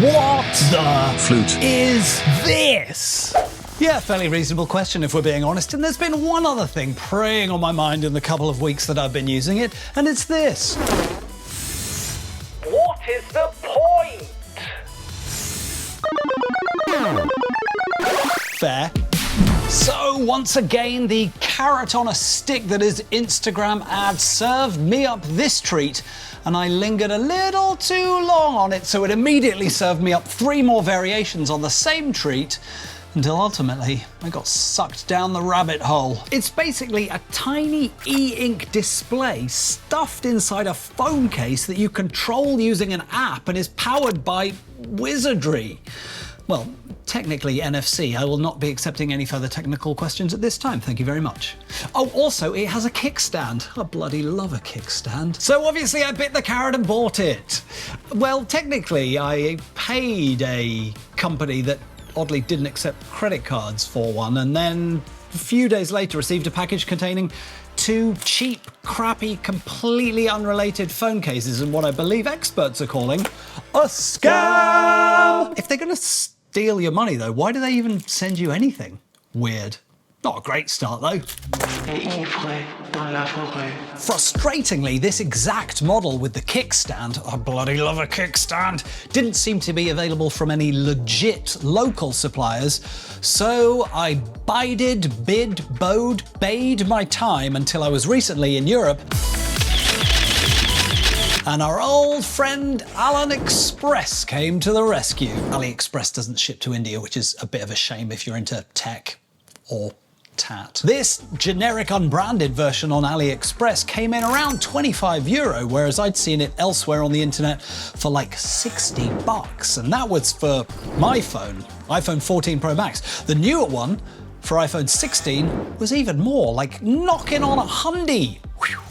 What the flute is this? Yeah, fairly reasonable question if we're being honest. And there's been one other thing preying on my mind in the couple of weeks that I've been using it, and it's this. What is the point? Fair. So once again, the carrot on a stick that is Instagram ads served me up this treat, and I lingered a little too long on it, so it immediately served me up 3 more variations on the same treat, until ultimately I got sucked down the rabbit hole. It's basically a tiny e-ink display stuffed inside a phone case that you control using an app and is powered by Wizardry. Well, technically NFC. I will not be accepting any further technical questions at this time, thank you very much. Oh, also, it has a kickstand. I bloody love a kickstand. So obviously I bit the carrot and bought it. Well, technically I paid a company that oddly didn't accept credit cards for one, and then a few days later received a package containing 2 cheap, crappy, completely unrelated phone cases and what I believe experts are calling a scam! If they're gonna steal your money though, why do they even send you anything? Weird. Not a great start though. Frustratingly, this exact model with the kickstand, I bloody love a kickstand, didn't seem to be available from any legit local suppliers, so I bade my time until I was recently in Europe, and our old friend AliExpress came to the rescue. AliExpress doesn't ship to India, which is a bit of a shame if you're into tech or tat. This generic unbranded version on AliExpress came in around €25, whereas I'd seen it elsewhere on the internet for like $60, and that was for my phone, iPhone 14 Pro Max. The newer one for iPhone 16 was even more, like knocking on $100.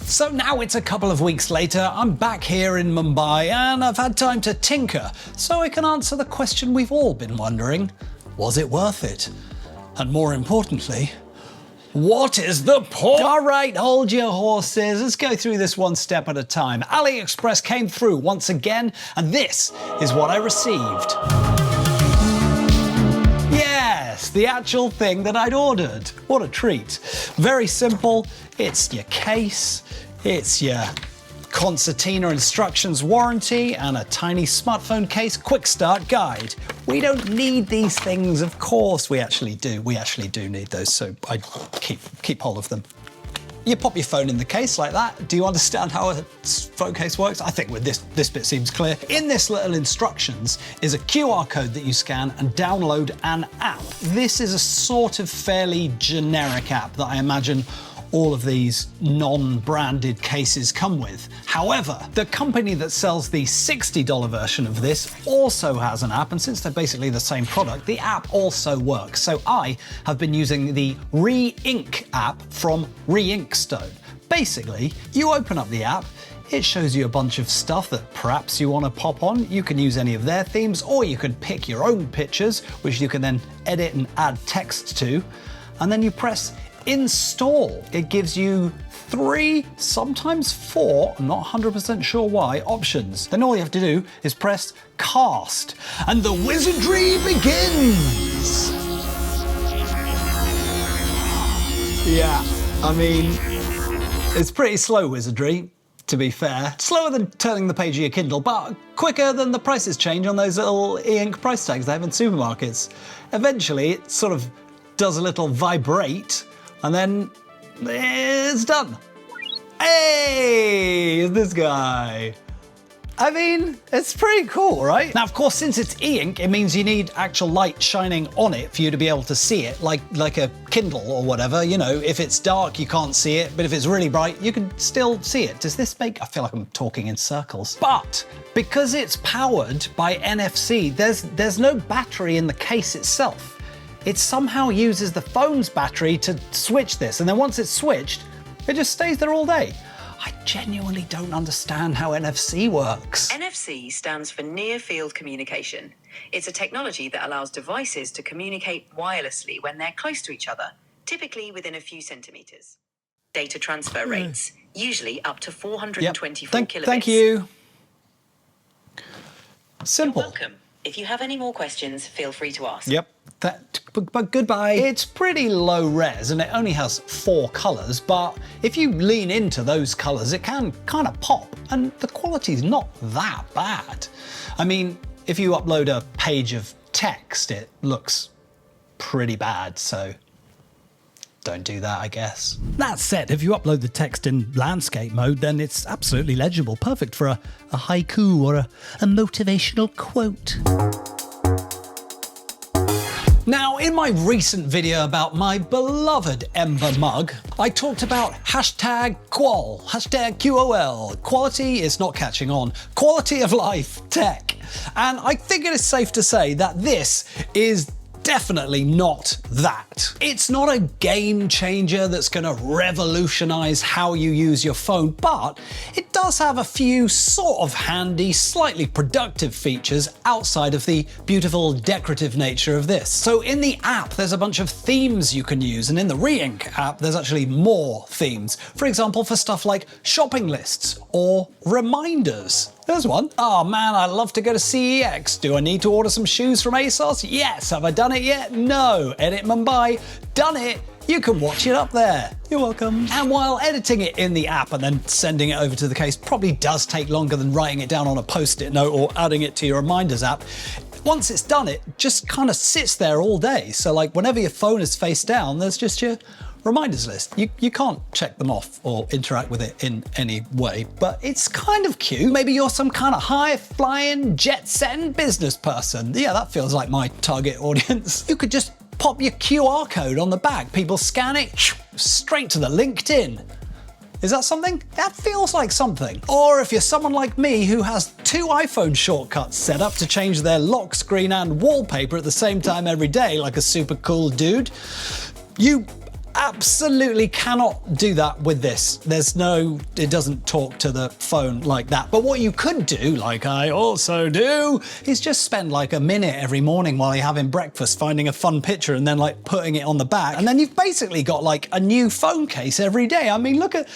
So now it's a couple of weeks later, I'm back here in Mumbai and I've had time to tinker, so I can answer the question we've all been wondering. Was it worth it? And more importantly, what is the point? All right, hold your horses. Let's go through this one step at a time. AliExpress came through once again, and this is what I received. Yes, the actual thing that I'd ordered. What a treat. Very simple. It's your case, it's your concertina instructions warranty, and a tiny smartphone case quick start guide. We don't need these things, of course. We actually do need those, so I keep hold of them. You pop your phone in the case like that. Do you understand how a phone case works? I think with this bit seems clear. In this little instructions is a QR code that you scan and download an app. This is a sort of fairly generic app that I imagine all of these non-branded cases come with. However, the company that sells the $60 version of this also has an app, and since they're basically the same product, the app also works. So I have been using the Re-Ink app from Reinkstone. Basically, you open up the app, it shows you a bunch of stuff that perhaps you want to pop on. You can use any of their themes, or you can pick your own pictures, which you can then edit and add text to, and then you press install. It gives you 3, sometimes 4, I'm not 100% sure why, options. Then all you have to do is press cast, and the wizardry begins! Yeah, I mean, it's pretty slow wizardry, to be fair. Slower than turning the page of your Kindle, but quicker than the prices change on those little e-ink price tags they have in supermarkets. Eventually, it sort of does a little vibrate, and then it's done. Hey, it's this guy. I mean, it's pretty cool, right? Now, of course, since it's e-ink, it means you need actual light shining on it for you to be able to see it, like a Kindle or whatever. You know, if it's dark, you can't see it, but if it's really bright, you can still see it. Does this make... I feel like I'm talking in circles. But because it's powered by NFC, there's no battery in the case itself. It somehow uses the phone's battery to switch this, and then once it's switched, it just stays there all day. I genuinely don't understand how NFC works. NFC stands for Near Field Communication. It's a technology that allows devices to communicate wirelessly when they're close to each other, typically within a few centimeters. Data transfer rates, usually up to 424 kilobits. Thank you. Simple. You're welcome. If you have any more questions, feel free to ask. Yep. But goodbye. It's pretty low res and it only has 4 colours, but if you lean into those colours, it can kind of pop and the quality's not that bad. I mean, if you upload a page of text, it looks pretty bad, so don't do that, I guess. That said, if you upload the text in landscape mode, then it's absolutely legible, perfect for a haiku or a motivational quote. Now, in my recent video about my beloved Ember mug, I talked about hashtag QOL, hashtag QOL. Quality is not catching on. Quality of life tech. And I think it is safe to say that this is definitely not that. It's not a game changer that's going to revolutionize how you use your phone, but it does have a few sort of handy, slightly productive features outside of the beautiful decorative nature of this. So in the app, there's a bunch of themes you can use, and in the Re-Ink app, there's actually more themes. For example, for stuff like shopping lists or reminders. There's one. Oh man, I love to go to CEX. Do I need to order some shoes from ASOS? Yes. Have I done it yet? No. Edit Mumbai. Done it. You can watch it up there. You're welcome. And while editing it in the app and then sending it over to the case probably does take longer than writing it down on a post-it note or adding it to your reminders app, once it's done, it just kind of sits there all day. So like whenever your phone is face down, there's just your reminders list. You can't check them off or interact with it in any way, but it's kind of cute. Maybe you're some kind of high-flying, jet-setting business person. Yeah, that feels like my target audience. You could just pop your QR code on the back. People scan it, straight to the LinkedIn. Is that something? That feels like something. Or if you're someone like me who has 2 iPhone shortcuts set up to change their lock screen and wallpaper at the same time every day, like a super cool dude, you absolutely cannot do that with this. It doesn't talk to the phone like that. But what you could do, like I also do, is just spend like a minute every morning while you're having breakfast finding a fun picture and then like putting it on the back. And then you've basically got like a new phone case every day. I mean, look at,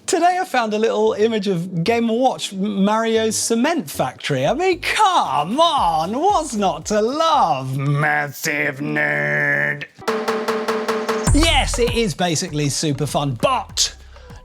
today I found a little image of Game & Watch Mario's cement factory. I mean, come on, what's not to love, massive nerd? Yes, it is basically super fun, but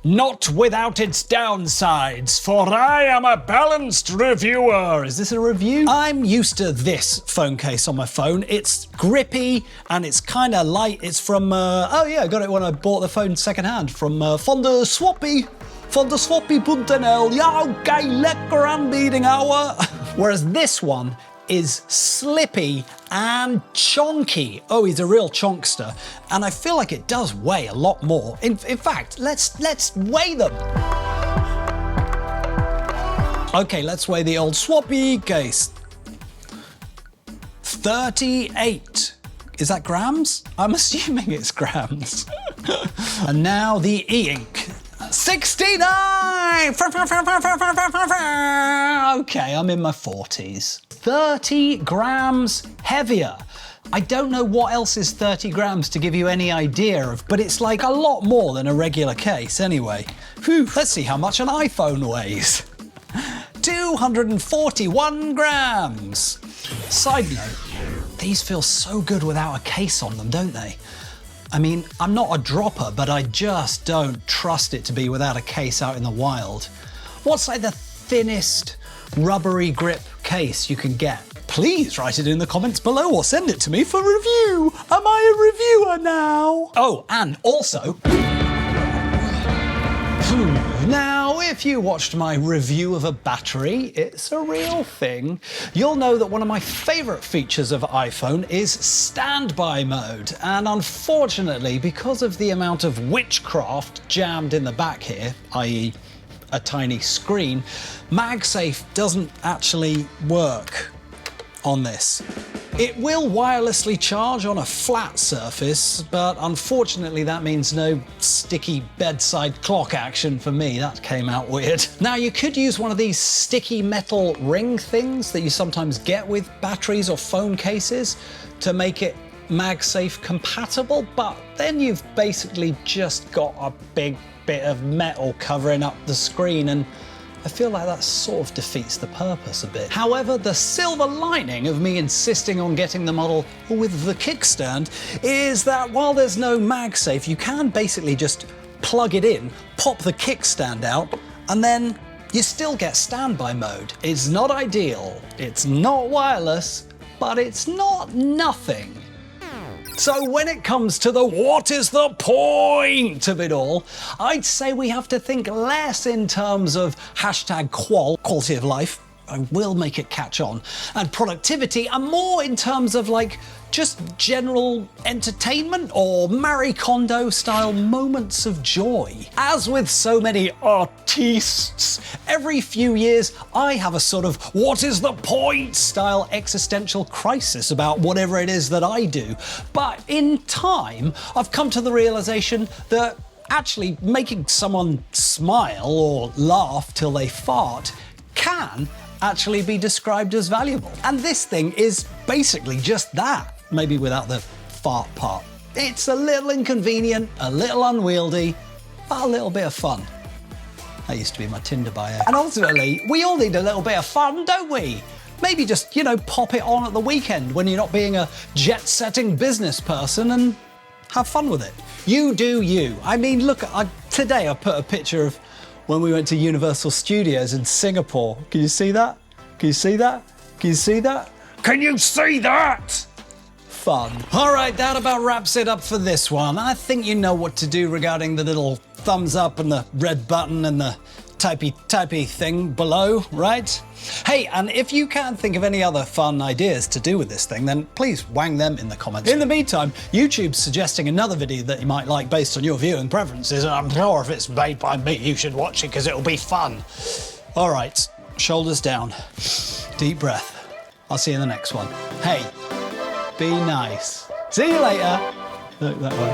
not without its downsides, for I am a balanced reviewer. Is this a review? I'm used to this phone case on my phone. It's grippy and it's kind of light. It's from, oh yeah, I got it when I bought the phone secondhand from Fondaswappy.nl. Ja, okay, lekker aanbieding, ouwe. Whereas this one is slippy and chonky. Oh, he's a real chonkster. And I feel like it does weigh a lot more. In fact, let's weigh them. Okay, let's weigh the old Swappy case. 38. Is that grams? I'm assuming it's grams. And now the E-Ink. 69! Okay, I'm in my 40s. 30 grams heavier. I don't know what else is 30 grams to give you any idea of, but it's like a lot more than a regular case anyway. Whew, let's see how much an iPhone weighs. 241 grams. Side note, these feel so good without a case on them, don't they? I mean, I'm not a dropper, but I just don't trust it to be without a case out in the wild. What's like the thinnest rubbery grip case you can get? Please write it in the comments below or send it to me for review. Am I a reviewer now? Oh, and also, now, if you watched my review of a battery, it's a real thing, you'll know that one of my favorite features of iPhone is standby mode. And unfortunately, because of the amount of witchcraft jammed in the back here, i.e. a tiny screen, MagSafe doesn't actually work on this. It will wirelessly charge on a flat surface, but unfortunately that means no sticky bedside clock action for me. That came out weird. Now, you could use one of these sticky metal ring things that you sometimes get with batteries or phone cases to make it MagSafe compatible, but then you've basically just got a big bit of metal covering up the screen, and I feel like that sort of defeats the purpose a bit. However, the silver lining of me insisting on getting the model with the kickstand is that while there's no MagSafe, you can basically just plug it in, pop the kickstand out, and then you still get standby mode. It's not ideal, it's not wireless, but it's not nothing. So when it comes to the what is the point of it all, I'd say we have to think less in terms of hashtag quality of life, I will make it catch on, and productivity, and more in terms of like just general entertainment or Marie Kondo style moments of joy. As with so many artistes, every few years I have a sort of what is the point style existential crisis about whatever it is that I do. But in time, I've come to the realization that actually making someone smile or laugh till they fart can actually be described as valuable. And this thing is basically just that, maybe without the fart part. It's a little inconvenient, a little unwieldy, but a little bit of fun. That used to be my Tinder bio. And ultimately, we all need a little bit of fun, don't we? Maybe just, pop it on at the weekend when you're not being a jet-setting business person and have fun with it. You do you. I mean, look, today I put a picture of when we went to Universal Studios in Singapore. Can you see that? Can you see that? Can you see that? Can you see that? Fun. All right, that about wraps it up for this one. I think you know what to do regarding the little thumbs up and the red button and the typey thing below, right? Hey, and if you can think of any other fun ideas to do with this thing, then please wang them in the comments. In the meantime, YouTube's suggesting another video that you might like based on your viewing preferences, and I'm sure if it's made by me, you should watch it because it'll be fun. All right, shoulders down, deep breath. I'll see you in the next one. Hey, be nice. See you later. Look that way.